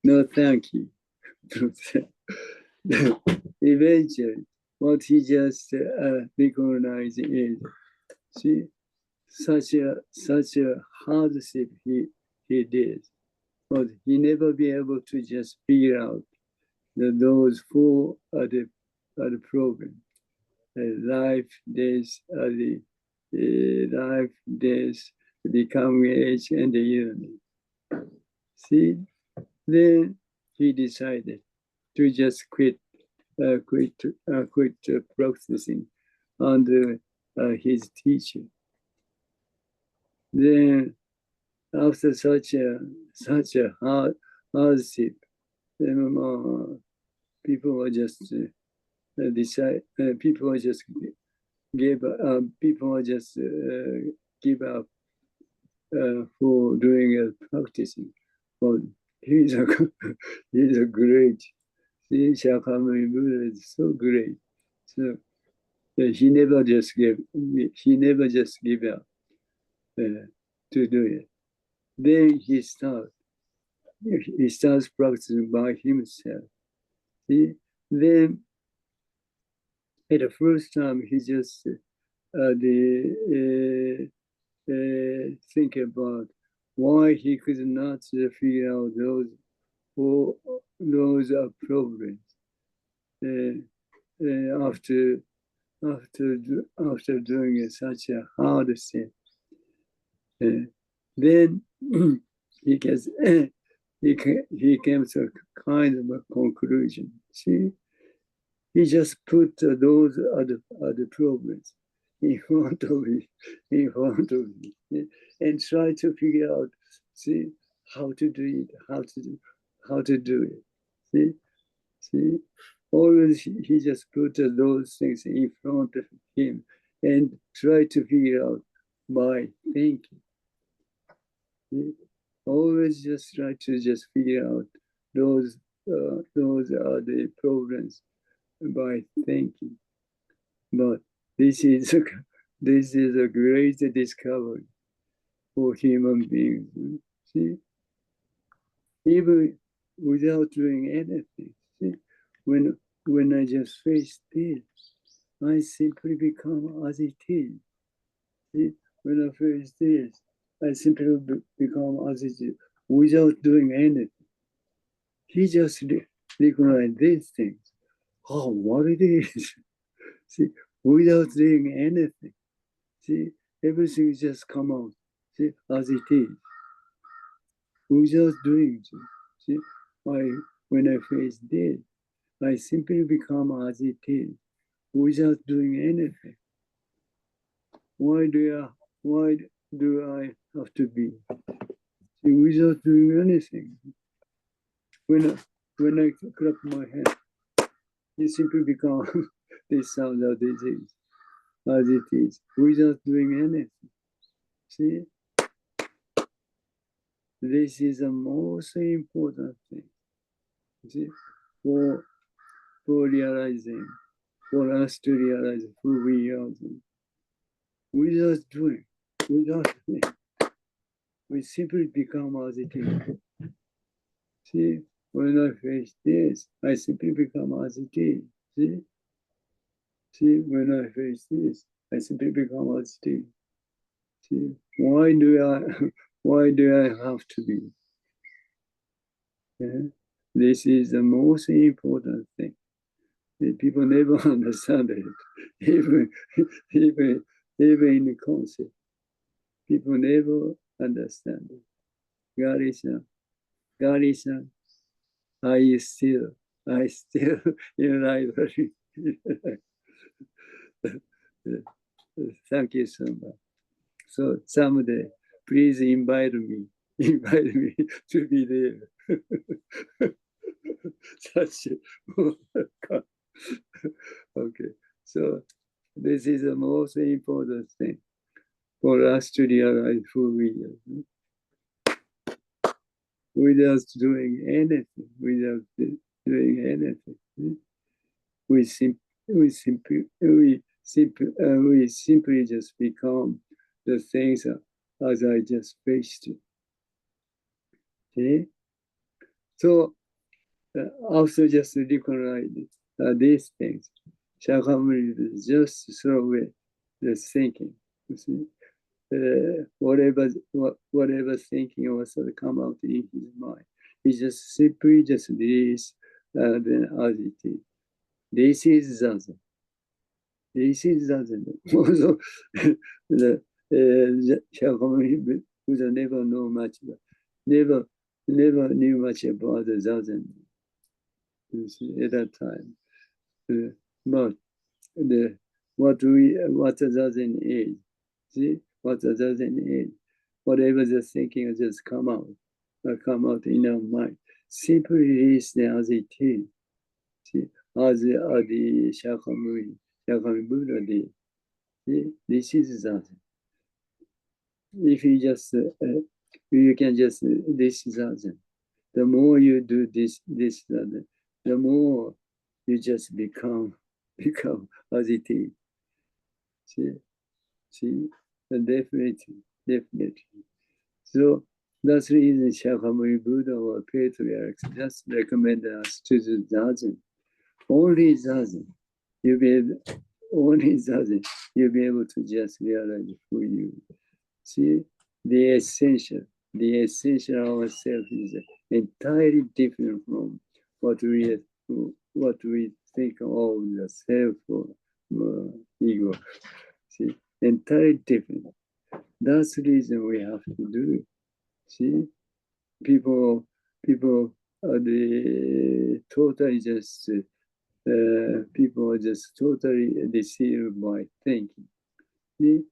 no thank you. Eventually, what he just recognized is, see, such a hardship he did, but he never be able to just figure out that those four are the problem. Life, death, life, death, the coming age, and the union. See, then he decided to just quit practicing under his teacher. Then, after such a hardship, then people were just people were just give up for doing practicing. But he's a great. See, Shakyamuni Buddha is so great. So he never just gave up to do it. Then he starts practicing by himself. See, then at the first time he just think about why he could not figure out those problems after doing such a hard thing. Then he came to a kind of a conclusion. See, he just put those other problems in front of me, and try to figure out, see, how to do it, how to do it. See, always he just put those things in front of him and try to figure out by thinking. See? Always just try to just figure out those are the problems by thinking. But this is a great discovery for human beings. See, even without doing anything. See, when I just face this, I simply become as it is. See, when I face this, I simply become as it is without doing anything. He just recognized these things. Oh, what it is. See, without doing anything. See, everything just come out. See, as it is. Without doing so. See, when I face this, I simply become as it is, without doing anything. Why do I have to be? See, without doing anything? When I clap my hand, it simply becomes this sound of disease, as it is, without doing anything. See, this is the most important thing. See, for realizing, for us to realize who we are, without doing, we simply become as it is. See, when I face this, I simply become as it is. See, when I face this, I simply become as it is. See, why do I have to be? Yeah? This is the most important thing. People never understand it, even in the concept. People never understand it. Gary-san, I still in library. Thank you so much. So someday, please invite me to be there. Such okay. So this is the most important thing for us to realize who we are. Without doing anything, we simply just become the things as I just faced it. Okay? So after just recognize these things, Shakyamuni just throw away the thinking. You see, whatever thinking was come out in his mind, he just simply just release the as it is. This is Zazen. This is Zazen. Also, the Shakyamuni Buddha never know much, never knew much about the Zazen. You see, at that time, but what the Zazen is, see what the Zazen is, whatever the thinking just come out in our mind, simply release them as it is. See, as the Shakyamuni Buddha did. See, this is Zazen. If you just you can just this Zazen. The more you do this Zazen, the more you just become as it is. See, definitely. So that's the reason Shakyamuni Buddha or patriarchs just recommend us to do Zazen. Only Zazen. You'll be able to just realize who you. See, the essential of ourselves is entirely different from what we think of the self or ego. See, entirely different. That's the reason we have to do it. See, people are totally just people are just totally deceived by thinking. See,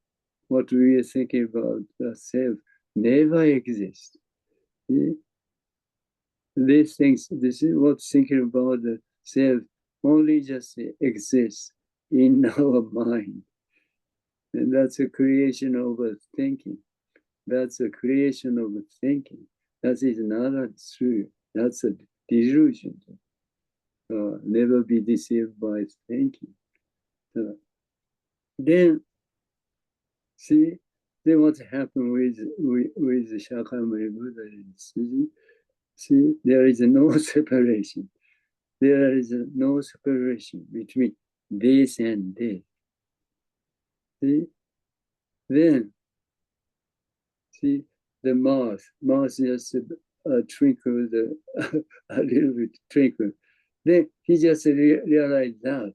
what we are thinking about the self never exists. See? These things, this is what thinking about the self only just exists in our mind. And that's a creation of thinking. That's a creation of thinking. That is not true. That's a delusion. Never be deceived by thinking. Then what happened with Shakyamuni Buddha is, see, there is no separation. There is no separation between this and this. See, then, see, the mouth just twinkled a little bit, twinkled. Then he just realized that.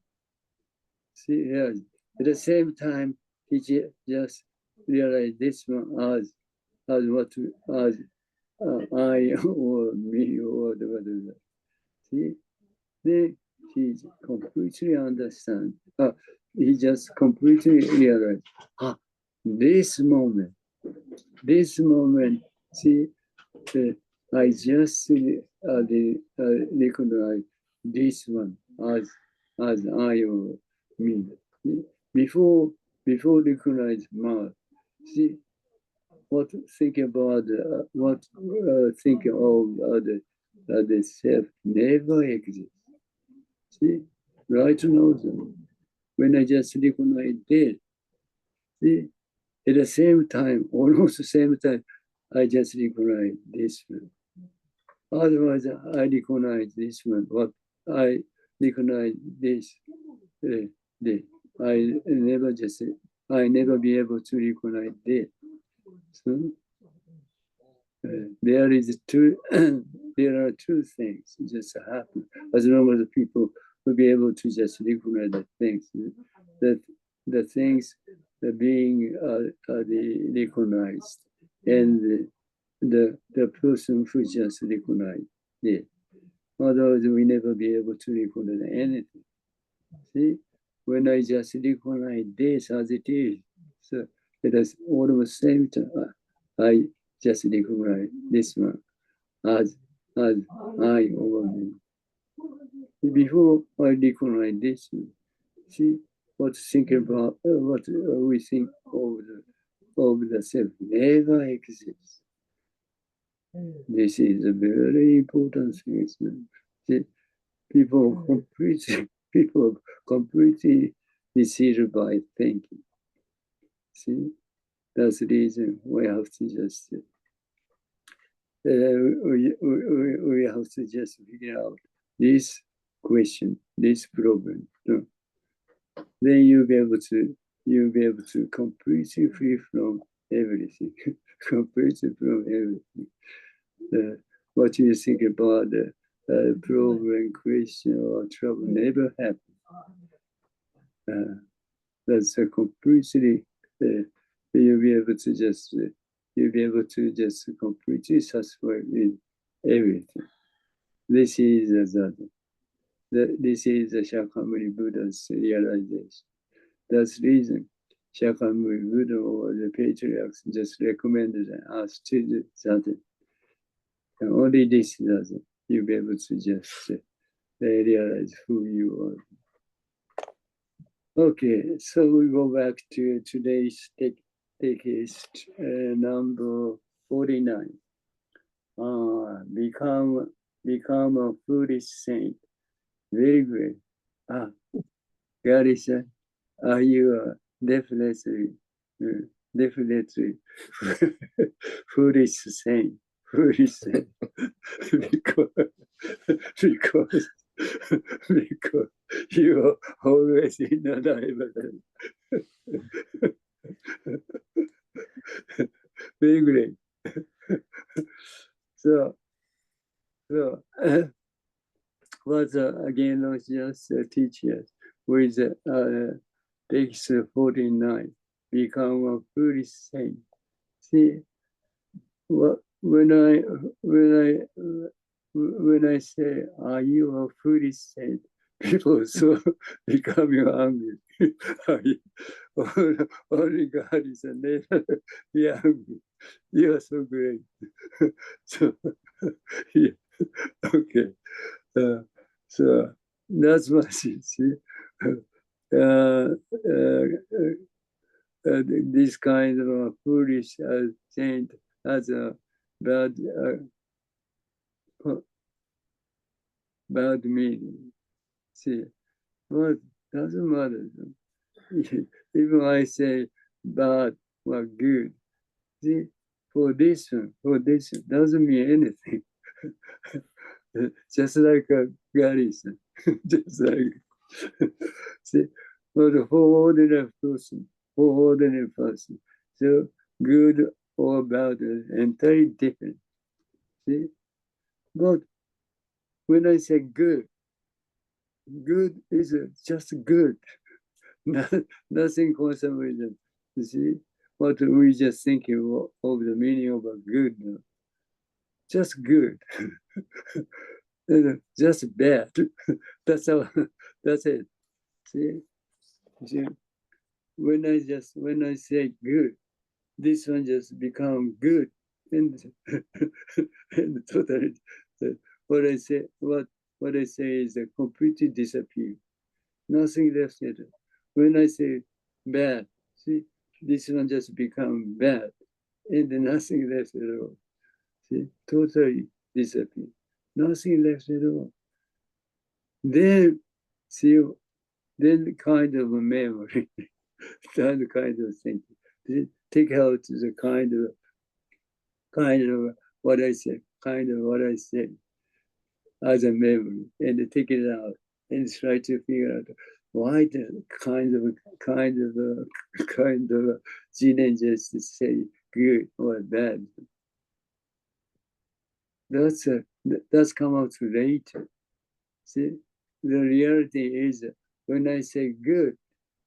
See, at the same time, he just realized this one as I or me or whatever. See, then he completely understands. He just completely realized, this moment, see, I just recognize this one as I or me. Before recognize mouth, see, what think about think of the self never exists. See, right now, when I just recognize this, see, at the same time, almost the same time, I just recognize this one. Otherwise, I recognize this one. What I recognize this, I never be able to recognize this. So there are two things just happen. As long as the people will be able to just recognize the things, that the things that being recognized, and the person who just recognized it. Otherwise, we never be able to recognize anything. See, when I just recognize this as it is, so it is almost same time. I just recognize this one as I over me. Before I recognize this one, see what we think of the self never exists. This is a very important thing. See, people completely deceived by thinking. See, that's the reason we have to just figure out this question, this problem, no, then you'll be able to completely free from everything, completely from everything. What you think about the problem, question, or trouble never happen. That's a completely, you'll be able to just completely satisfy with everything. This is this is the Shakyamuni Buddha's realization. That's the reason Shakyamuni Buddha or the patriarchs just recommended us to do that. And only this does it. You'll be able to just realize who you are. Okay, so we go back to today's text, number 49. Become a foolish saint. Very great. Gary said, you are definitely foolish saint. Foolish saint. because you are always in the library. Very great. So what again was just teach us with text 49, become a foolish saint. See, when I say, are you a foolish saint? People so becoming angry. Only God is a never be angry. You are so great. So, yeah. Okay. So that's what you see. This kind of a foolish saint has a bad meaning. See, what doesn't matter. Even I say bad or good. See, for this one, doesn't mean anything. Just like a garrison, just like see, but for ordinary person, so good or bad is entirely different. See, but when I say good is just good, nothing conservative. You see, what we just thinking of the meaning of a good, just good. Just bad. That's it. See, when I say good, this one just become good, and and totally what I say is a completely disappear. Nothing left at all. When I say bad, see, this one just become bad, and nothing left at all. See, totally disappear. Nothing left at all. Then, see, then kind of a memory, that kind of thing. Take out the kind of what I said, as a memory, and take it out and try to figure out why the kind of Jinen just say good or bad. That's come out later. See, the reality is when I say good,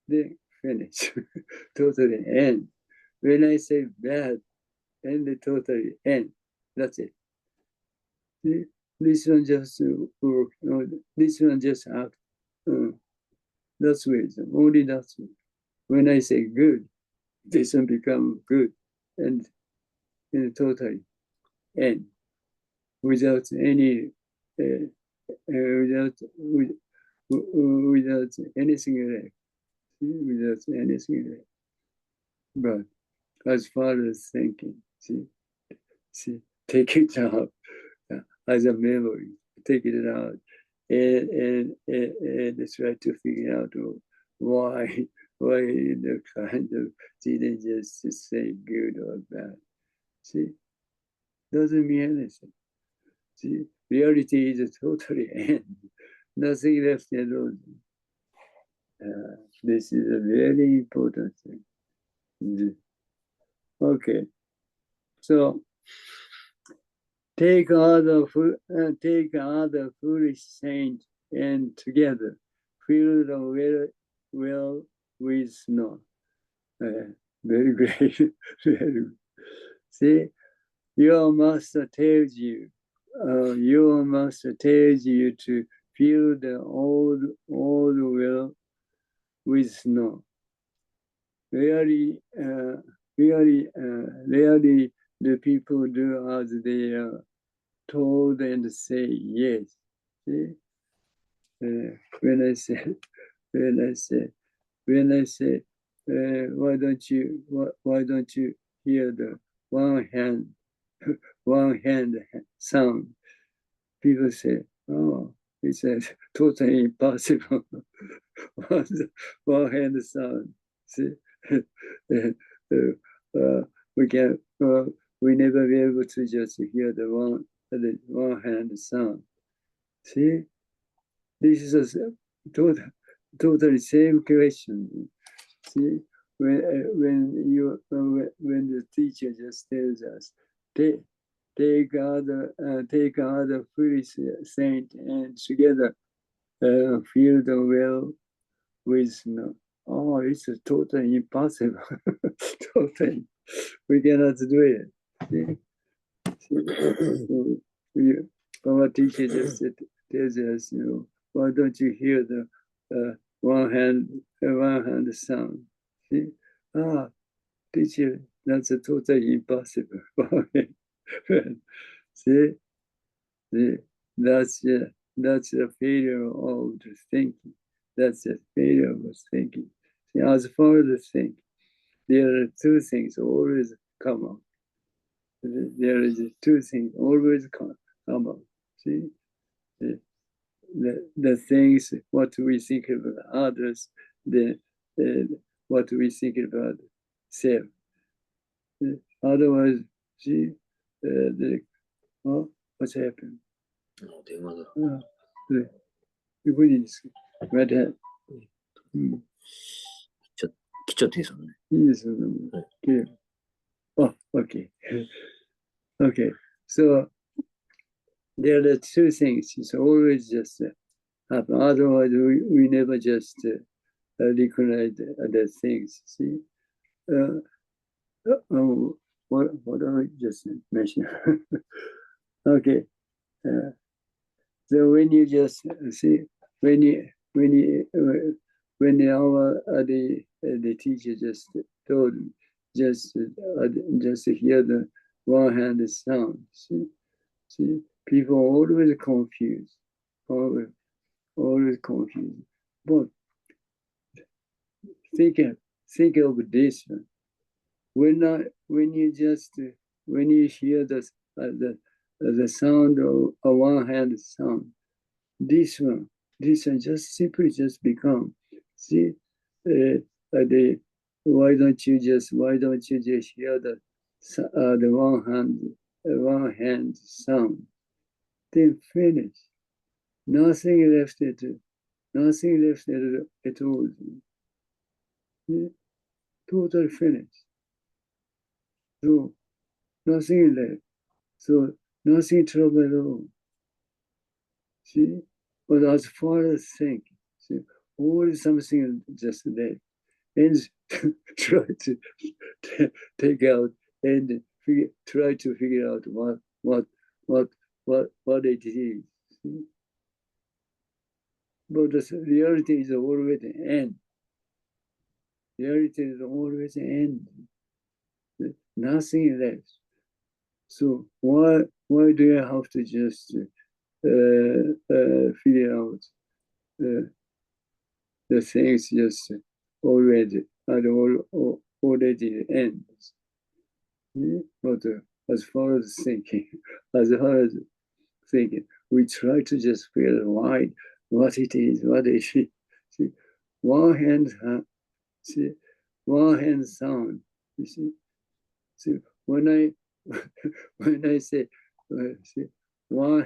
then finish, totally end. When I say bad, then they totally end. That's it. See, this one just work. This one just act. That's reason. Only that's it. When I say good, this one become good, and totally end without any. Without anything left, But as far as thinking, see, take it out as a memory, take it out, and try to figure out why the kind of didn't just say good or bad. See, doesn't mean anything. See, reality is totally end. Nothing left alone. This is a very important thing. Okay, so take other foolish saint and together fill the well with snow. Very great. Very good. See, your master tells you to fill the old well with snow. Rarely the people do as they are told and say yes. See? When I say, why don't you hear the one hand sound? People say, oh, it's totally impossible. One hand sound. See, we never be able to just hear the one hand sound. See, this is a totally same question. See, when the teacher just tells us, take other foolish saint and together fill the well with snow. Oh, it's totally impossible. Totally, we cannot do it. See? Our teacher just tells us, why don't you hear the one hand sound? See? Teacher, that's totally impossible. See? That's a failure of the thinking. That's a failure of thinking. See, as far as the thinking, there are two things always come up. There is two things always come up. See, the things what we think about others, what we think about self. Otherwise, see, what's happened? 電話だ。ここにいいですか？また、切っちゃっていいですよね。いいですよね。Oh, okay. Okay. So there are two things. It's always just happen. Otherwise, we never just recognize the things. See? What I just mentioned. Okay. So when you just see, when the teacher just told, just hear the one hand sound. See, people always confused, always confused. But think of this one. When you hear the sound of a one hand sound, this one just simply just become. See, why don't you just hear the one hand sound, then finish. Nothing left at all. Yeah, total finish. So nothing left. So nothing trouble at all. See, but as far as thinking, see, always something just there, and try to take out and try to figure out what it is. See? But the reality is always the end. Reality is always the end. Nothing left. So why do you have to just figure out the things just already ends? But as far as thinking, we try to just figure out what it is. See, one hand sound. You see, when I say, one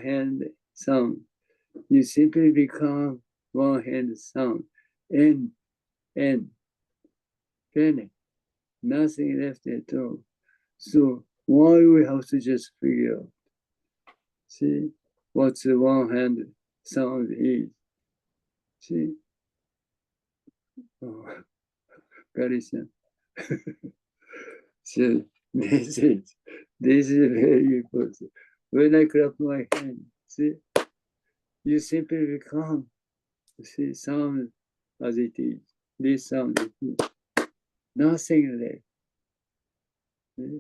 hand sound. You simply become one hand sound. And panic. Nothing left at all. So why we have to just figure out, see, what the one hand sound is. See? Oh, Garishan. So this is very important. When I clap my hand, see, you simply become, see, sound as it is. This sound it is. Nothing left.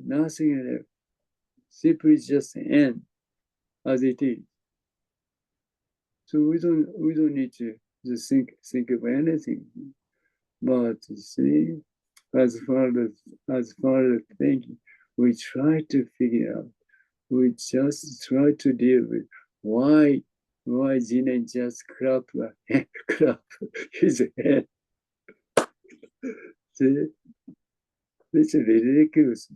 Nothing left. Simply just end as it is. So we don't need to just think of anything. But see, as far as thinking, we try to figure out. We just try to deal with why Jinen just clap his hand. See, it's ridiculous.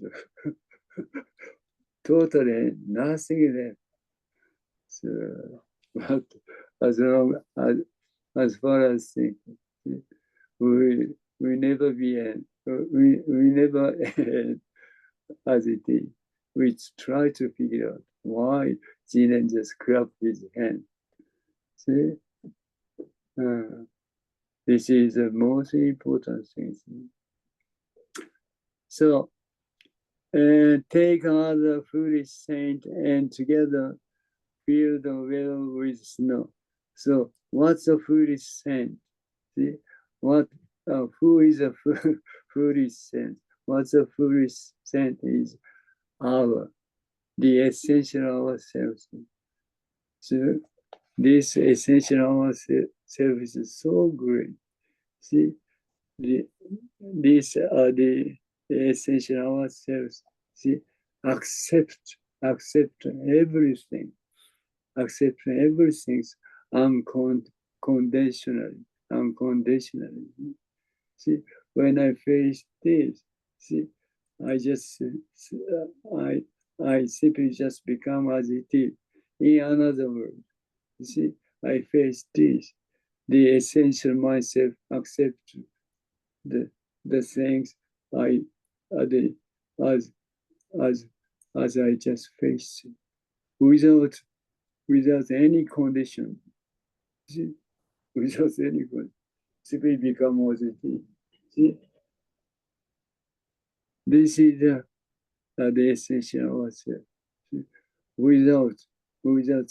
Totally nothing left. So, but as far as thinking, we never be we never end as it is. We try to figure out why Jinen just clapped his hand. See, this is the most important thing. So, take another foolish saint and together fill the well with snow. So, what's a foolish saint? See, who is a foolish saint? What's a foolish saint is the essential ourselves. So, this essential ourselves is so great. See, these are the essential ourselves. See, accept everything. Accept everything unconditionally. See, when I face this, see, I just I simply just become as it is. In another word, see, I face this. The essential myself accept the things I as I just face without any condition. See, without any condition, simply become as it is. See, this is the essential ourselves. Without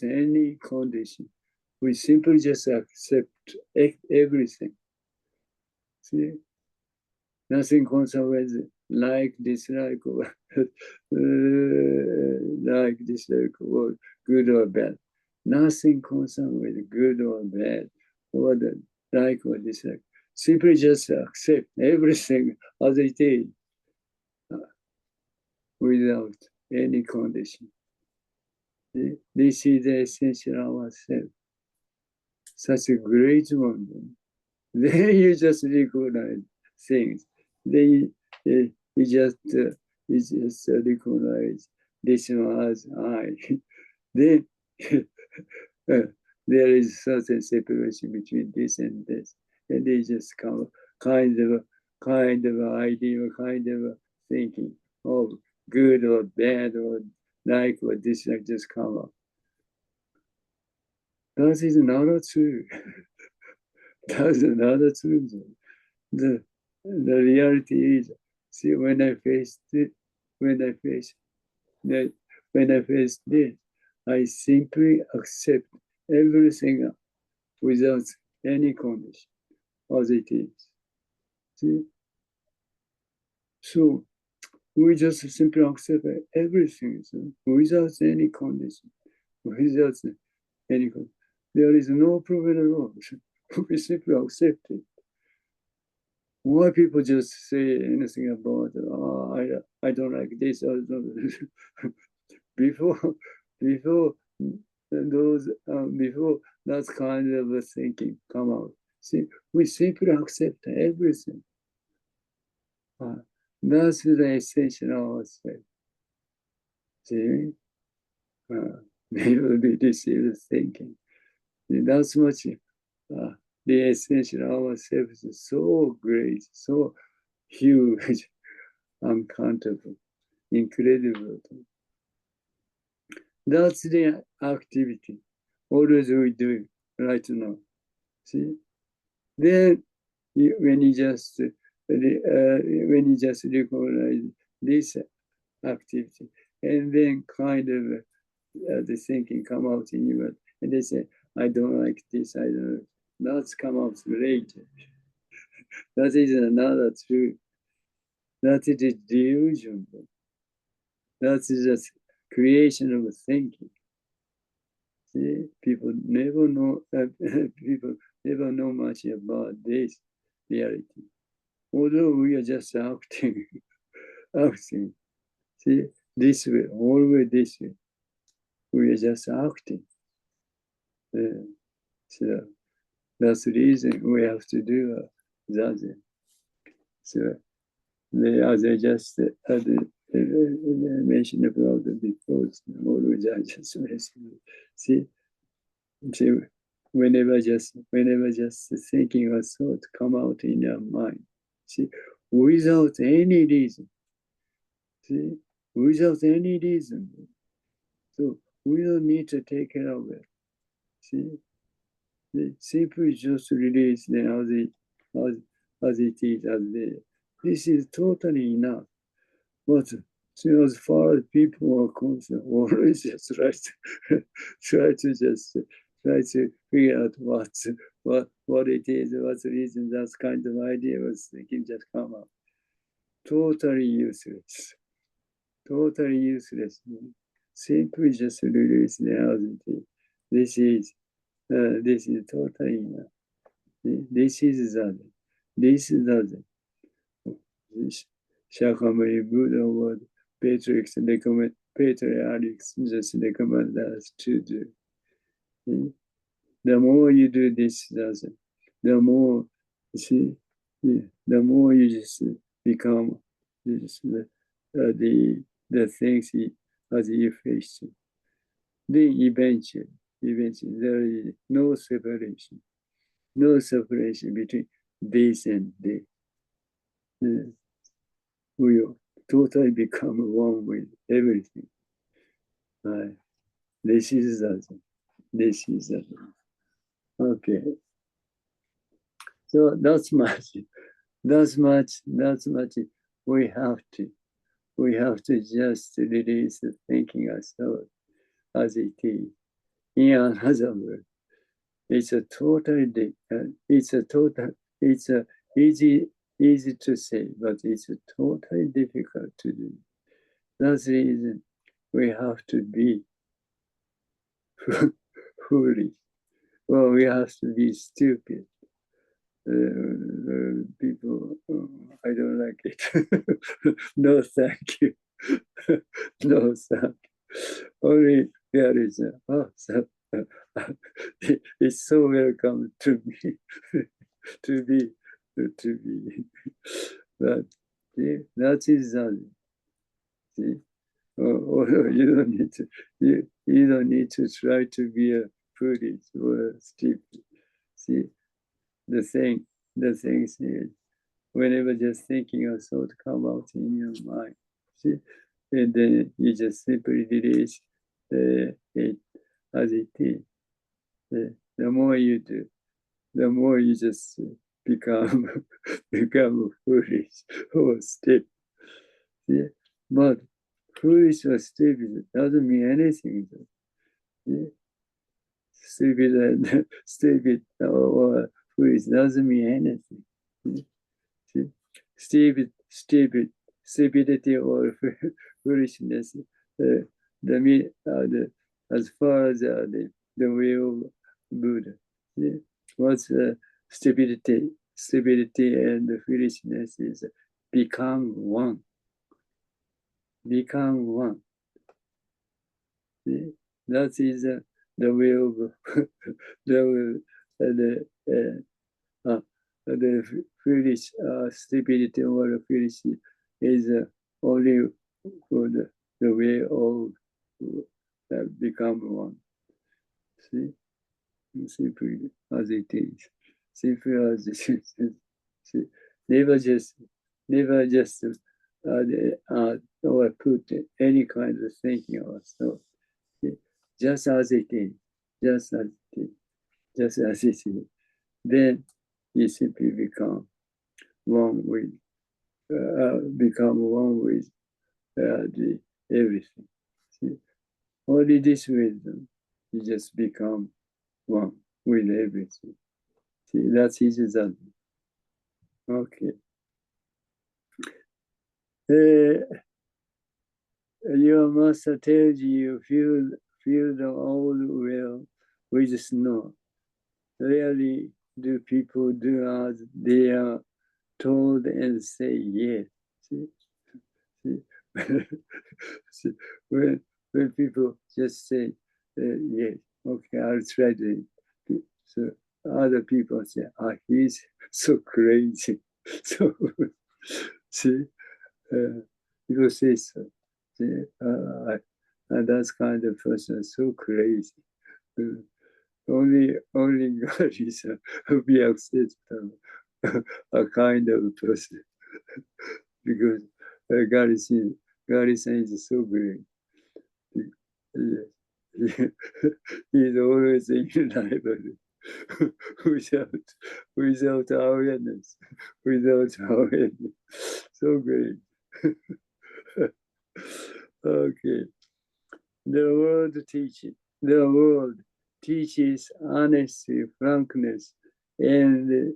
any condition, we simply just accept everything. See, nothing concerned with like, dislike, or like, dislike, or good or bad. Nothing concerned with good or bad, or the like or dislike. Simply just accept everything as it is, without any condition. This is the essential of ourselves. Such a great one. Then you just recognize things. Then you just recognize this one as I. Then there is certain separation between this and this, and they just come kind of idea, kind of thinking of good or bad or like or dislike just come up. That is not true. That's another truth. The reality is, see, when I face this, I simply accept everything without any condition as it is. See? So we just simply accept everything without any condition, without any condition. There is no problem at all. We simply accept it. Why people just say anything about, I don't like this, I don't before that kind of thinking come out. See, we simply accept everything. That's the essential of ourselves. See, never be deceived thinking. That's much the essential of ourselves is so great, so huge, uncountable, incredible. That's the activity. Always we do right now. See? Then when you just recognize this activity, and then kind of the thinking come out in you, and they say, I don't like this, I don't know. That's come out later. That is another truth. That is delusion. That is just creation of thinking. See, people never know much about this reality. Although we are just acting, acting. See, this way, always this way. We are just acting. So that's the reason we have to do that. So as I just mentioned about the before, always I just mentioned. See, whenever just thinking a thought come out in your mind. See, without any reason. See, without any reason. So we don't need to take care of it. See, simply just release them as it is, as they. This is totally enough. But as far as people are concerned, always just try to figure out what it is, what's the reason, that kind of idea was thinking just come up. Totally useless. Totally useless. Simply just release the reality. This is totally enough. This is that. This is that. Shakyamuni Buddha would Patriarchs just recommend us to do. The more you do this, the more the more you just become the things as you face. Then eventually there is no separation between this and this. We will totally become one with everything. This is that. This is that. Okay. So that's much. We have to just release the thinking ourselves as it is. In another word, it's easy to say, but it's totally difficult to do. That's the reason we have to be foolish. Well, we have to be stupid. People, I don't like it. No, thank you. No, thank you. Only there is it's so welcome to me to be. But see, that is that. See, you don't need to try to be a foolish or stupid. See, the thing is, whenever just thinking a thought come out in your mind, see, and then you just simply release it as it is. The more you do, the more you just become foolish or stupid. Yeah? But foolish or stupid doesn't mean anything. Yeah? Stupid or foolish doesn't mean anything. Yeah? Stupidity or foolishness, as far as the way of Buddha. Yeah? What's stupidity and foolishness is become one. Become one. See? That is the way of the foolish stupidity or foolish is only for the way of become one. See, simply as it is, simply as it is. See, never just or put any kind of thinking or so. See, just as it is, just as it is, just as it is. Then you simply become one with the everything. See, only this wisdom, you just become one with everything. See, that's Ushizawa. Okay. Your master tells you fill the old well with snow. Rarely do people do as they are told and say yes. See? See? See? When people just say yes, okay, I'll try to. So other people say, he's so crazy. So see, people say so. See, that's kind of person so crazy. Only God is be accepted a kind of person because God is so great. He's always in library without awareness, So great. Okay. The world teaches honesty, frankness, and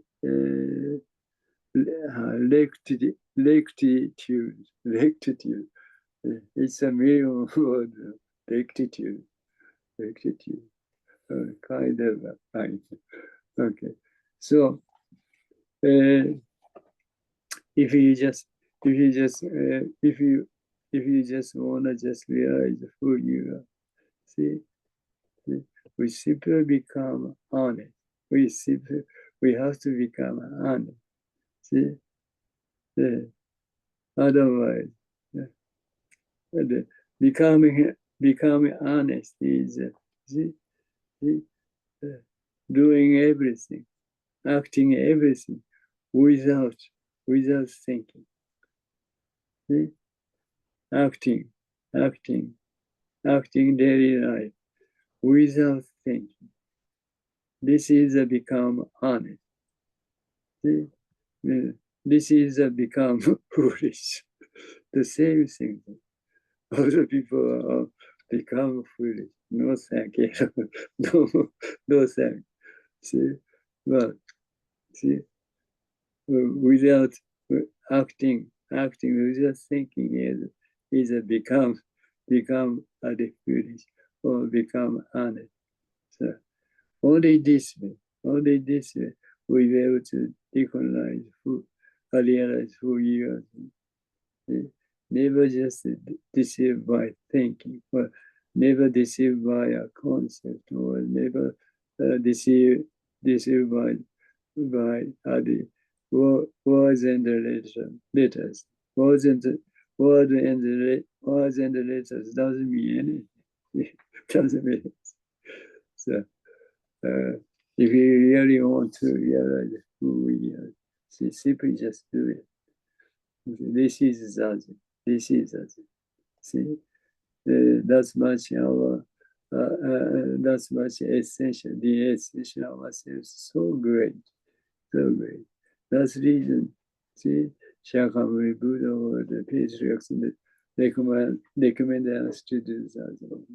rectitude. It's a million word. Rectitude. Kind of right. Okay. So if you just wanna just realize who you are, see, we simply become honest. We have to become honest. See, otherwise, becoming honest is doing everything, acting everything without thinking. See? Acting daily life without thinking. This is a become honest. See? This is a become foolish. The same thing. Other people are become foolish. No thank you. no thank. See, but see, without acting without thinking is a become foolish or become honest. So only this way we be able to realize who you are. See? Never just deceived by thinking, or never deceived by a concept, or never deceived by the words and the letters. Words and letters doesn't mean anything. It doesn't mean anything. So if you really want to realize who we are, simply just do it. This is Zazen. This is Zazen. See, that's much essential. The essential of ourselves so great. That's the reason. See, Shakyamuni Buddha or the patriarchs recommend us to do Zazen.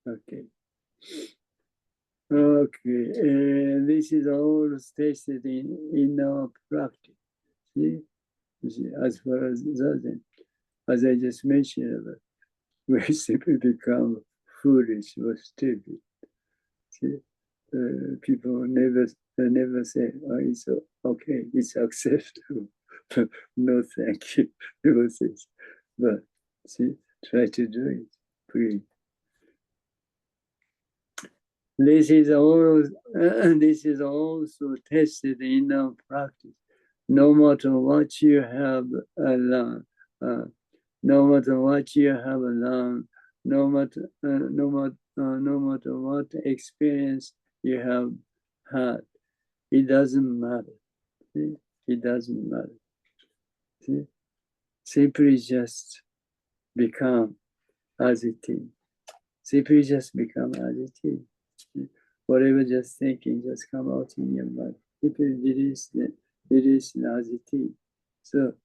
Okay. Okay, this is all stated in our practice. See, as far as Zazen, as I just mentioned, we simply become foolish or stupid. See, people never say, it's okay, it's acceptable. No, thank you. Never says, but see, try to do it, please. This is also tested in our practice. No matter what you have learned, no matter what experience you have had, it doesn't matter. See? It doesn't matter. See? Simply just become as it is. Simply just become as it is. See? Whatever just thinking just come out in your mind. Simply release it as it is. So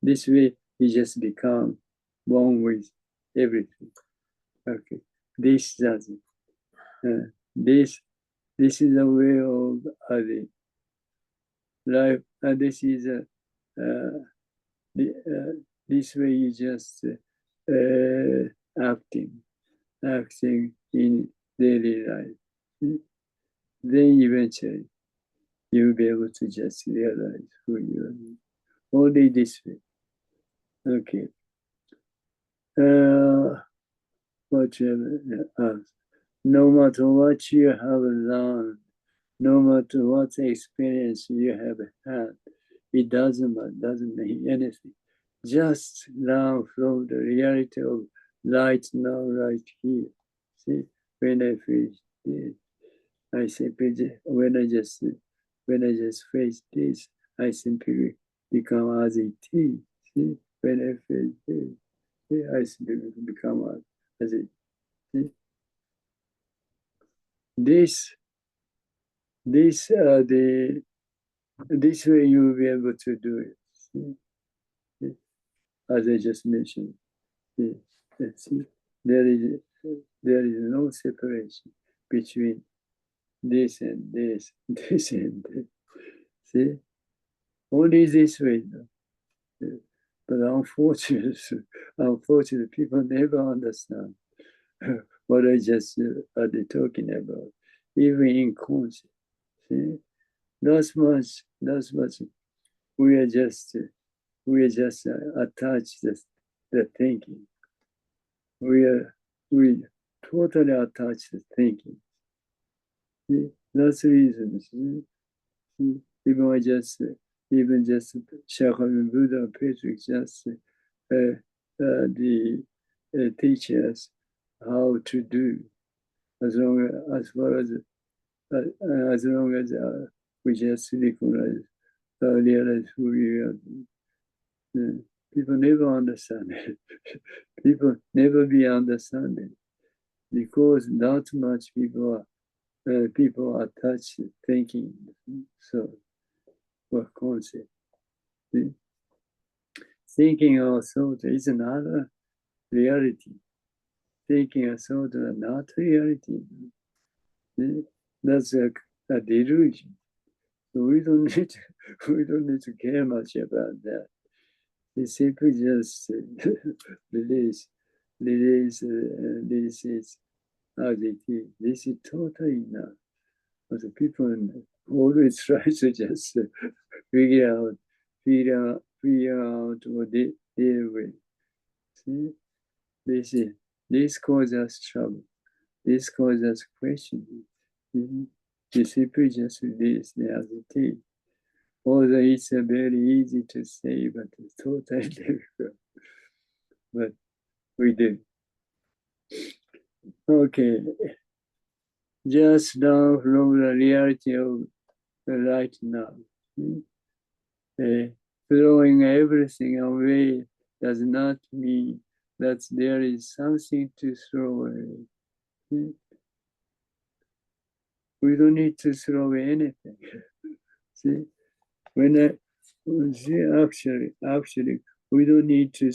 this way you just become one with everything. Okay. This doesn't. This is a way of life. This is this way you just acting in daily life. Then eventually you'll be able to just realize who you are. Only this way. Okay. No matter what you have learned, no matter what experience you have had, it doesn't mean anything. Just learn from the reality of right now, right here. See, when I finish this, I simply when I just face this, I simply become as it is. See, when I face this, see, I simply become as it is. This way you will be able to do it. See? As I just mentioned, see? There is no separation between this and this, this and this. See, only this way. But unfortunately, people never understand what I just are they talking about, even in concept. See, that's much. We are just attached to the thinking. We totally attached to thinking. See, that's the reason. See, even just Shakyamuni Buddha and Patrick just the teachers how to do as far as we just realize who we are. People never understand it. People never be understanding because not much people are attached to thinking. So, what concept? See? Thinking or thought is another reality. Thinking or thought are not reality. See? That's a delusion. So we don't need to care much about that. It's simply just release is as it is. This is totally enough. But the people always try to just figure out what they deal with. See, this causes us trouble. This causes us questioning. You simply just release the as it is. Although it's very easy to say, but it's totally difficult. But we do. Okay. Just now from the reality of the right now. Throwing everything away does not mean that there is something to throw away. We don't need to throw away anything. See, actually, we don't need to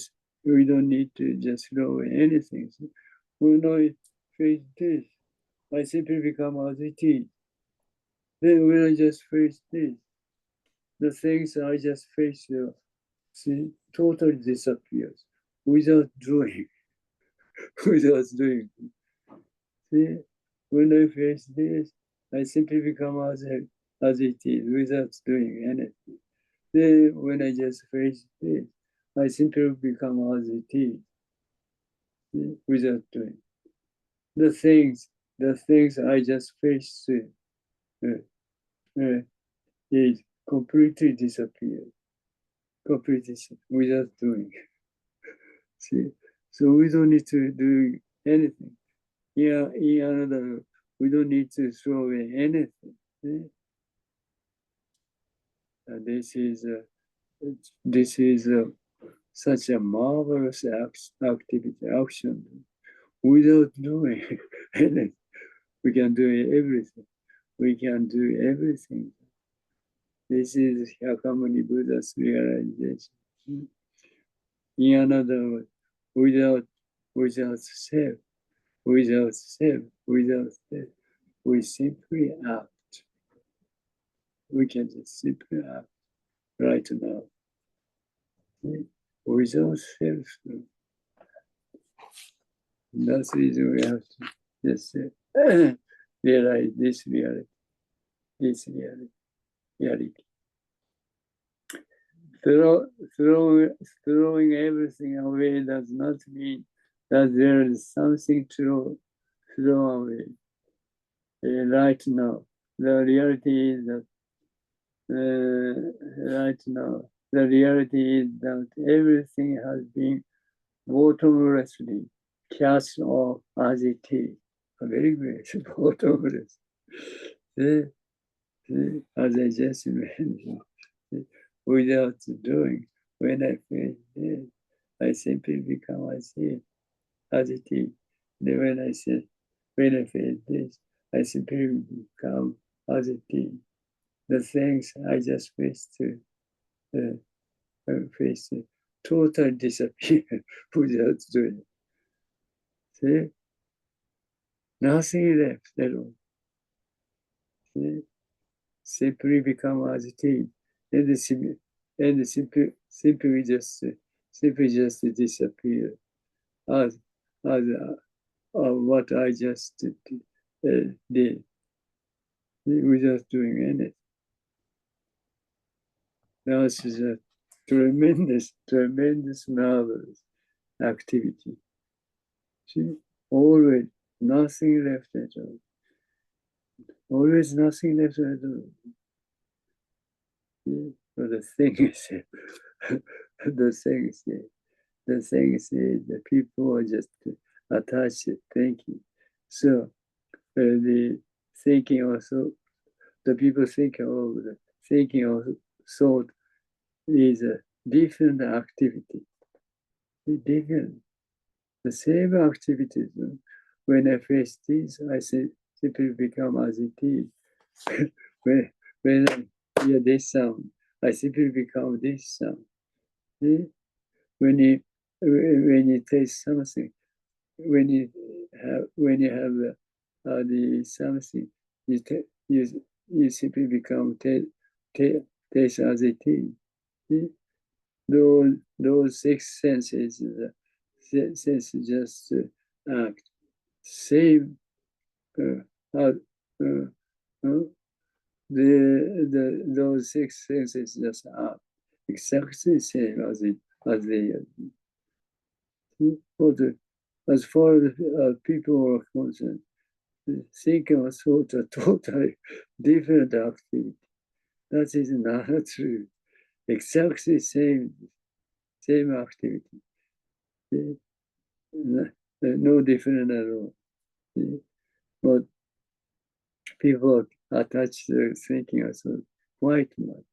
just throw away anything. So when I face this, I simply become as it is. Then when I just face this, the things I just face, see, totally disappears without doing. See, when I face this, I simply become as it is without doing anything. Then when I just face this, I simply become as it is, see, without doing. The things I just face is completely disappeared, without doing. See, So we don't need to do anything. Yeah, in another, we don't need to throw away anything. This is such a marvelous activity, action. Without doing anything, we can do everything. We can do everything. This is Shakyamuni Buddha's realization. In another word, without self, without self, we simply act. We can just simply act right now. Without self, that's the reason we have to just realize this reality. Throwing everything away does not mean that there is something to throw away. Right now, the reality is that everything has been bottomlessly cast off as it is. Very great, bottomless. As I just mentioned, without doing, when I feel this, I simply become as it is. Then when I feel this, I simply become as it is. The things I just face totally disappear without doing it. See? Nothing left at all. See? Simply become as it is. And simply just disappear as what I just did without doing anything. This is a tremendous, marvelous activity. See, always nothing left at all. Always nothing left at all. See? But the thing is, the people are just attached to thinking. So the thinking also, the people thinking of thought is a different activity. Different. The same activities. When I face this, I simply become as it is. when I hear this sound, I simply become this sound. See? When you taste something, when you have the something, you simply become taste as it is. See? Those six senses, just act. Same, those six senses just act exactly same as they are. As far as people are concerned, thinking of thought are totally different activity. That is not true. Exactly same activity. No different at all. But people attach to thinking also quite much.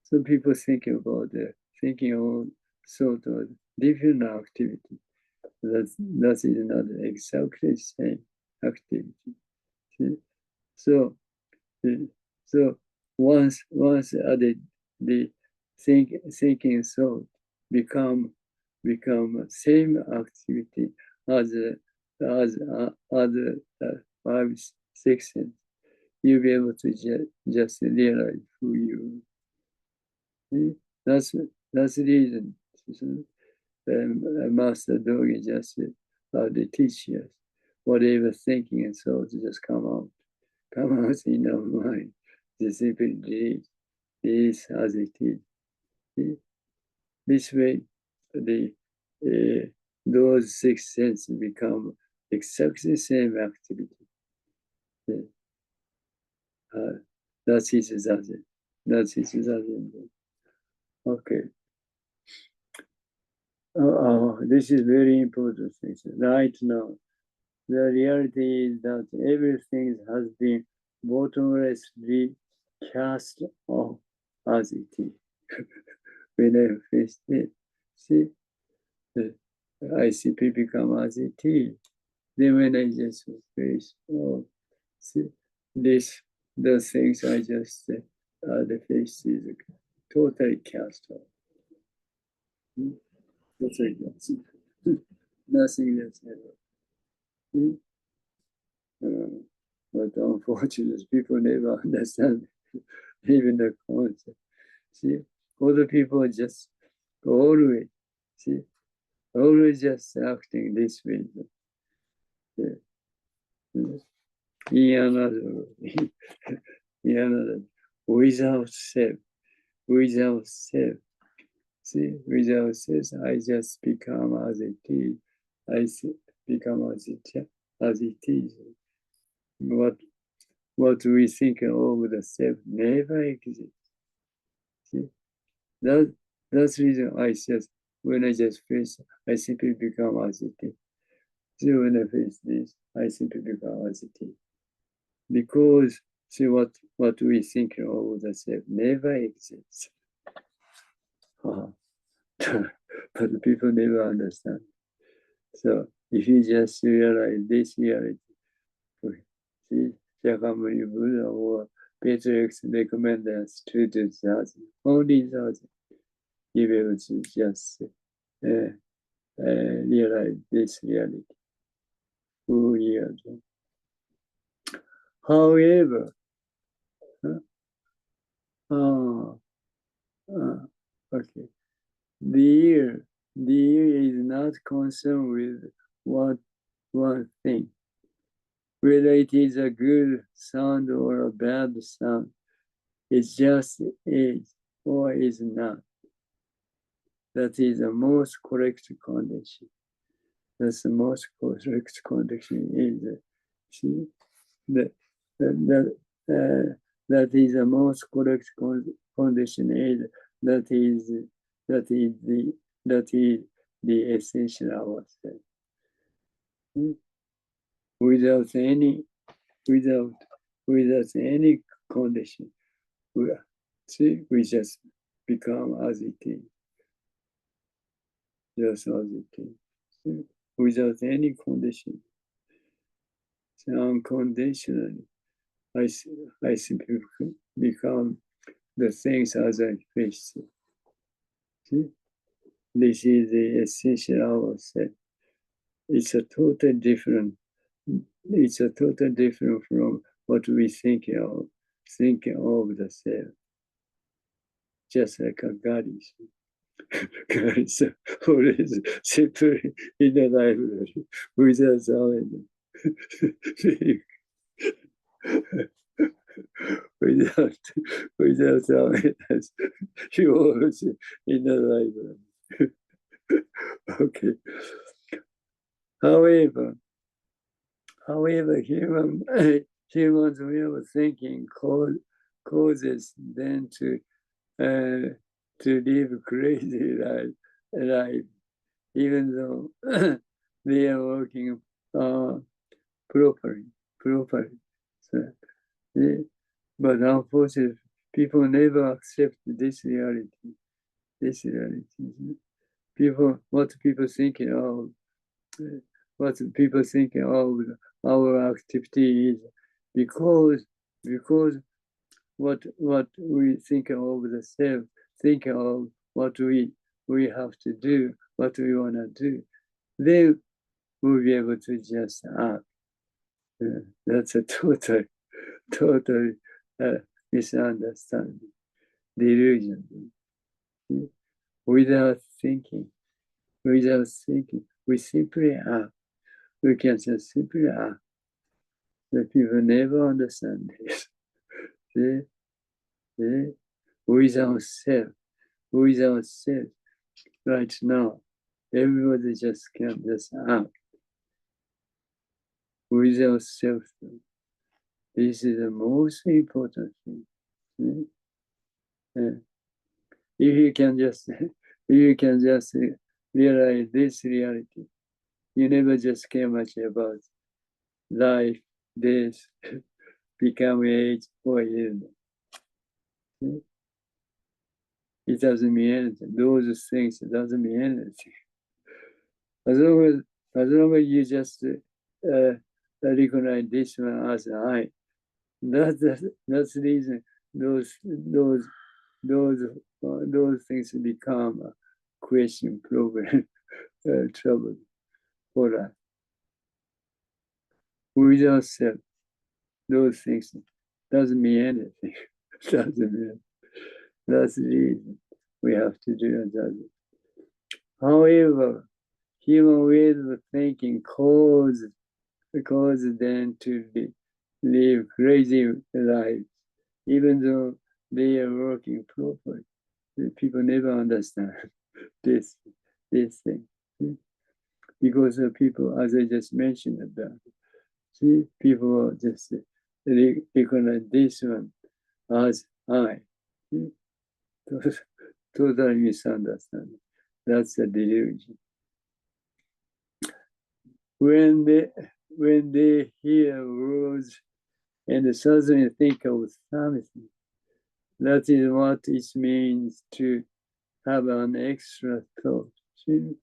So people thinking about thinking of sort of different activity. That is not exactly the same activity. See? So once the thinking thought become same activity as other five, six sense, you'll be able to just realize who you are. See? That's the reason. Master Dogi just they teach us whatever thinking and thoughts just come out in our mind. Just simply delete this as it is. See? This way, those six senses become exactly the same activity. That is Zazen. That is Zazen. Okay. This is very important thing. Right now, the reality is that everything has been bottomlessly cast off as it is. When I face it, see, the ICP become as it is. Then when I just face, see, the things I just said, the face is totally cast off. Totally cast off. Nothing that's ever. But unfortunately, people never understand even the concept. See, other people just always, see, always just acting this way. In another, in another, without self, without self. See, without self, I just become as it is. I become as it is. What we think of the self never exists. See, that's the reason I just, when I just face, I simply become as it is. So when I face this, I simply become as it is. Because see what we think of the self never exists. But people never understand. So if you just realize this reality, see, Shakyamuni Buddha or Petrus recommend us to do that. Only that you will able to just realize this reality. Who he is. However, okay, the ear is not concerned with one thing, whether it is a good sound or a bad sound. It just is or is not. That is the most correct condition. That's the most correct condition is, see, that is the most correct condition is that is the essential ourselves. Without any condition, we just become as it is, just as it is, without any condition. So unconditionally, I simply become the things as I face. See? This is the essential ourselves. It's a totally different from what we think of the self. Just like a God is. God is always simply in the library without sound. without awareness, he was in the library. Okay. However, humans way of thinking causes them to live crazy life, even though they are working properly. So, but unfortunately, people never accept this reality. What people thinking of our activity is because what we think of the self, think of what we have to do, what we want to do, then we'll be able to just act. That's a total misunderstanding, delusion. Without thinking, we simply act. We can just simply act. The people never understand this. Without self, right now, everybody just can just act without self. This is the most important thing. If you can just realize this reality. You never just care much about life, death, become age, or illness. It doesn't mean anything. Those things doesn't mean anything. As long as you just recognize this one as I, that's the reason those things become a question, problem, trouble for us. Without self, those things doesn't mean anything. Doesn't mean. That's the reason we have to do that. However, human ways of thinking cause them to live crazy lives, even though they are working properly. People never understand this thing. Because of people, as I just mentioned about, people just recognize this one as I. Totally misunderstanding. That's a delusion. When they hear words and suddenly think of something, that is what it means to have an extra thought. See,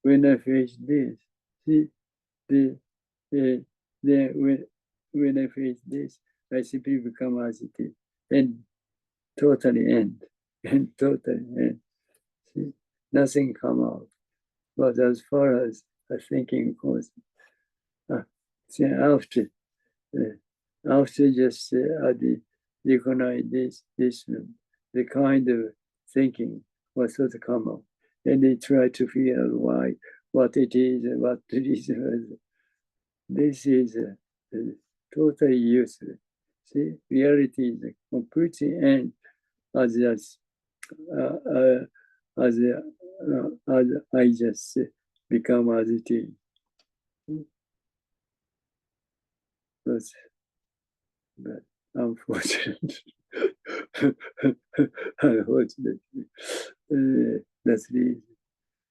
when I face this, when I face this, I simply become agitated and totally end. And totally end. See, nothing come out. But as far as thinking goes, after just recognize this the kind of thinking was sort of come up, and they try to figure out what it is and what the reason is. This is totally useless. See, reality is completely end as I just become as it is. But unfortunately, that's the reason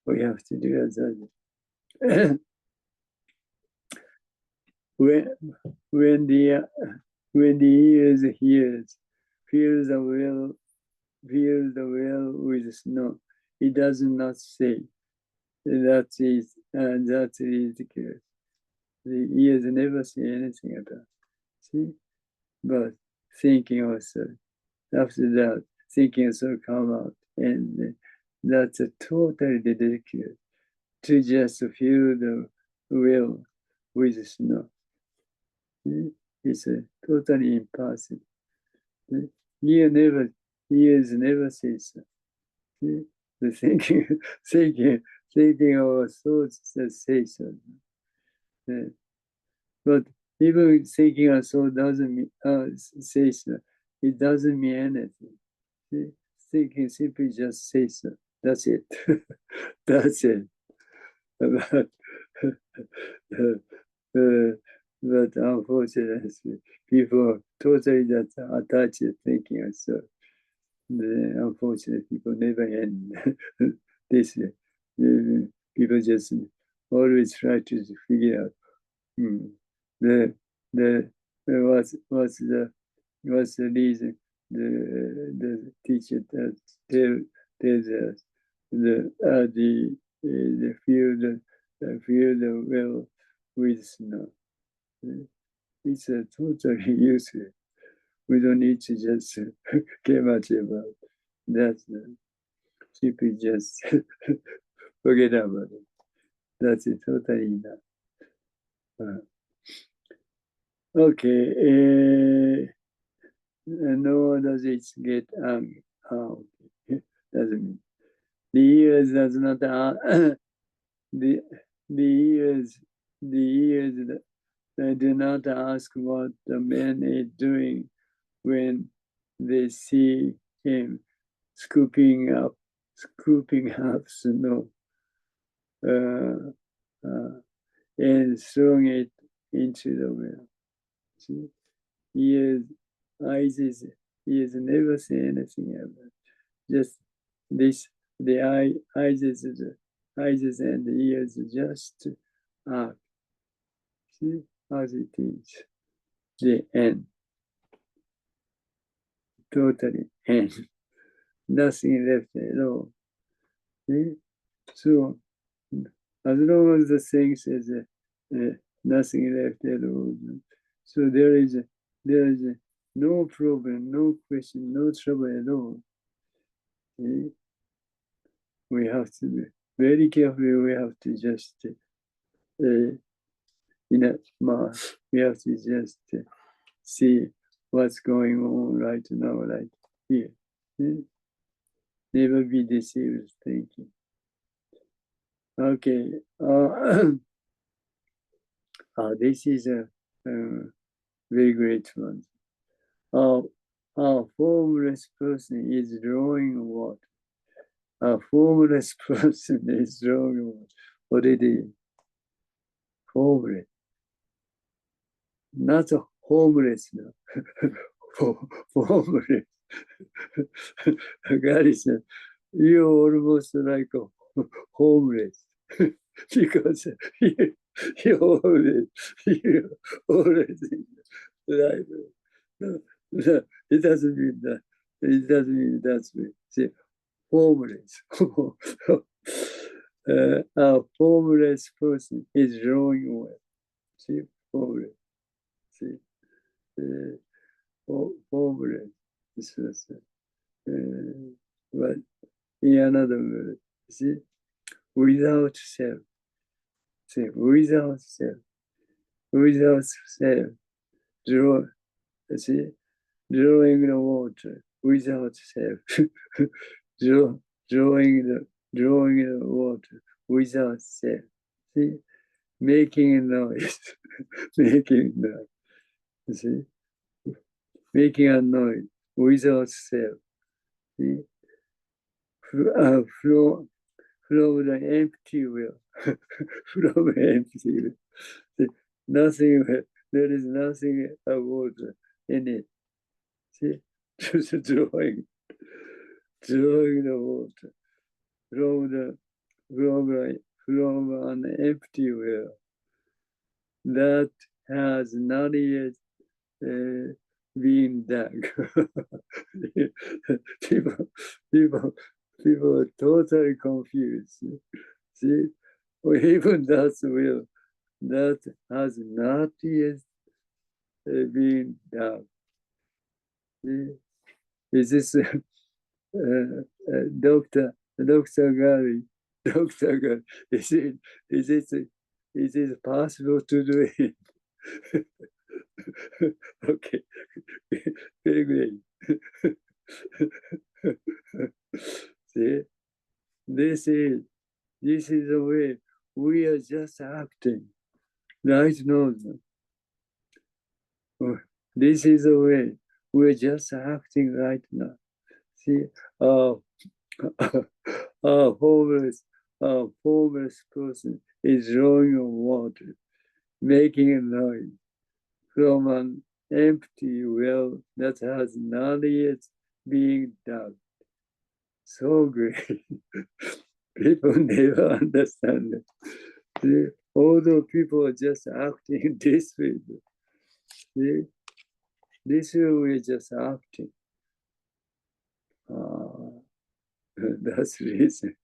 we have to do as that. When the ears feels the well with snow, it does not say that is ridiculous. The ears never say anything about. See, but thinking also after that, thinking also come out, and that's a totally ridiculous to just feel the well with snow. It's a totally impossible. Ears never say so. The thinking of thoughts that say so. But even thinking of thought doesn't say so. It doesn't mean anything. Thinking simply just say so. That's it. That's it. But unfortunately, people totally just attached to thinking and so. Unfortunately, people never end this. People just always try to figure out what's the reason the teacher tells us the field well with snow. It's a totally useless. We don't need to just care much about that. Simply just forget about it. That's it, totally enough. Okay. No, does it get doesn't mean the ears does not the ears do not ask what the man is doing when they see him scooping up snow and throwing it into the well. See, eyes never say anything about just this the eyes and the ears just act. See, as it is. The end. Totally end. Nothing left at all. See? So, as long as the thing says nothing left at all, so there is no problem, no question, no trouble at all. See? We have to be very carefully. We have to just we have to just see what's going on right now, right here. See? Never be deceived thinking. Okay. This is a very great one. A formless person is drawing what? A formless person is drawing what? What it is? Formless. Not a homeless. No. Formless. Gary said, you're almost like a homeless. Because you're always in life. No, it doesn't mean that. It doesn't mean that's me. See, homeless. A homeless person is drawing away. See, homeless. See, homeless. This was, but in another word, see, without self. See, without self. Without self. Draw, see, drawing the water without self. drawing the water without self. See, making a noise. Making noise. See, making a noise without self. See, from the empty will. From empty will. See, nothing, there is nothing about in it. See, just drawing the water from an empty well that has not yet been dug. people are totally confused. See, even that well that has not yet been dug. See? Is this Dr. Gary? Dr. Gary, is it possible to do it? Okay, very great. See, this is the way we are just acting right now. This is the way we're just acting right now. See, a homeless person is drawing on water, making a noise from an empty well that has not yet been dug. So great. People never understand it. See, although people are just acting this way. See, this way we're just acting. That's the reason.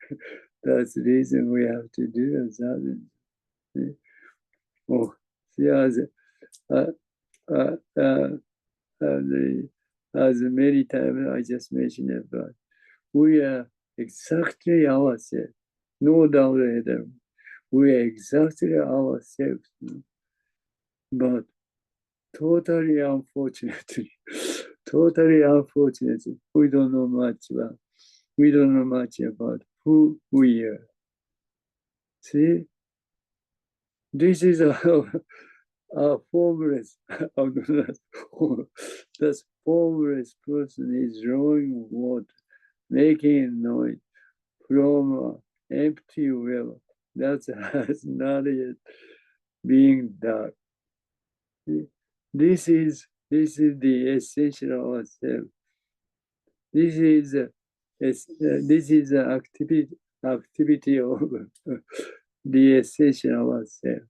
That's the reason we have to do that. See? Oh, see, as many times I just mentioned about, we are exactly ourselves. No doubt at all. We are exactly ourselves. But totally unfortunately, we don't know much about who we are. See, this is a formless, that formless person is drawing water, making noise from an empty well that has not yet been dug. This is the essential of ourselves. This is this is an activity of realization of ourselves.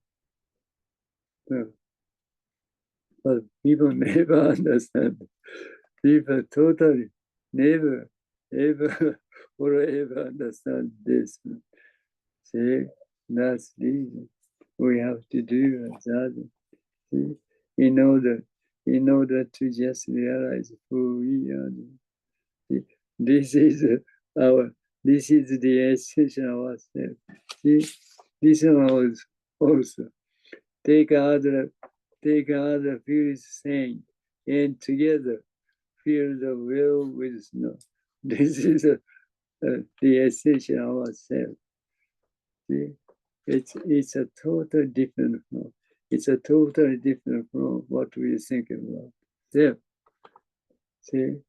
But people never understand. People totally never, ever, or ever understand this. See, that's the reason we have to do that. See, in order to just realize who we are. See, this is the essence of ourselves. See, this one also take other feels same, and together feel the will with snow. This is the essence of ourselves. See, it's a totally different from. It's a totally different from what we think about. See,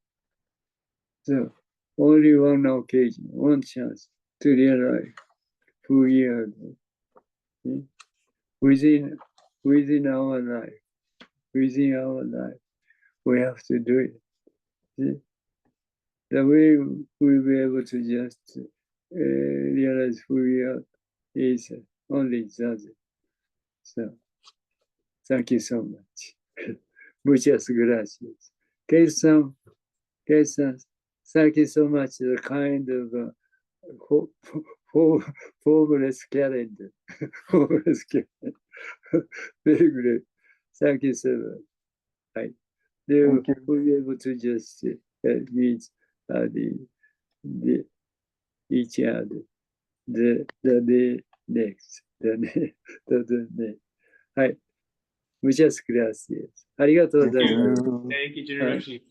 so only one occasion, one chance to realize who we are. See? Within our life, we have to do it. See? The way we'll be able to just realize who we are is only that. So, thank you so much. Muchas gracias. Kei-san, thank you so much. The kind of formless calendar. Formless calendar. Very great. Thank you so much. Right. They will be able to just meet each other. The day next. The day. はい。Muchas gracias. ありがとうございます。Thank you, Jinen Roshi.